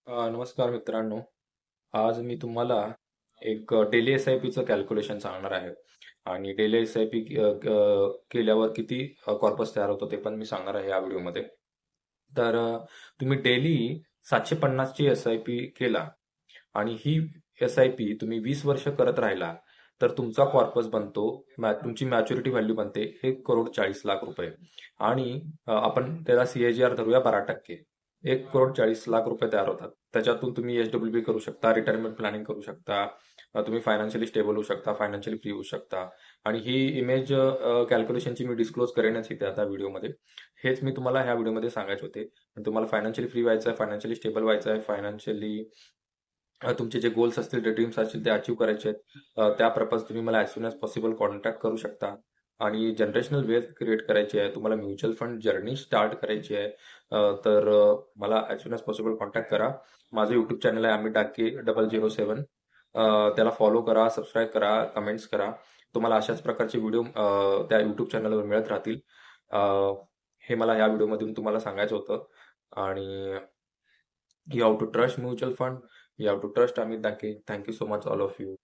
नमस्कार मित्रांनो. आज मी तुम्हाला एक डेली एस-आय-पीचं कॅल्क्युलेशन सांगणार आहे आणि डेली एस-आय-पी केल्यावर किती कॉर्पस तयार होतो ते पण मी सांगणार आहे या व्हिडिओमध्ये. तर तुम्ही डेली 750 ची एस-आय-पी केला आणि ही एस-आय-पी तुम्ही 20 वर्ष करत राहिला, तर तुमचा कॉर्पस बनतो, तुमची मॅच्युरिटी व्हॅल्यू बनते 1,40,00,000 रुपये आणि आपण त्याला सी-ए-जी-आर धरूया 12%. 1,40,00,000 रुपये तयार होतात. त्याच्यातून तुम्ही एस-डब्ल्यू-पी करू शकता, रिटायरमेंट प्लॅनिंग करू शकता, तुम्ही फायनान्शियली स्टेबल होऊ शकता, फायनान्शियली फ्री होऊ शकता आणि ही इमेज कॅल्क्युलेशनची मी डिस्क्लोज करेनच इथे आता व्हिडिओमध्ये. हेच मी तुम्हाला ह्या व्हिडिओमध्ये सांगायचे होते. तुम्हाला फायनान्शियली फ्री व्हायचं आहे, फायनान्शियली स्टेबल व्हायचं आहे, फायनान्शियली तुमचे जे गोल्स असतील, जे ड्रीम्स असतील ते अचीव्ह करायचे आहेत. त्या पर्पज तुम्ही मला as soon as possible contact करू शकता आणि जनरेशनल वेल्थ क्रिएट करायची आहे, तुम्हाला म्युच्युअल फंड जर्नी स्टार्ट करायची आहे, तर मला as soon as possible contact करा. माझं यूट्यूब चॅनल आहे अमित डाके 007. त्याला फॉलो करा, सबस्क्राईब करा, कमेंट्स करा. तुम्हाला अशाच प्रकारचे व्हिडिओ त्या यूट्यूब चॅनलवर मिळत राहतील. अ, हे मला या व्हिडिओमधून तुम्हाला सांगायचं होतं आणि you have to trust mutual fund. You have to trust Amit Dake. Thank you so much, all of you.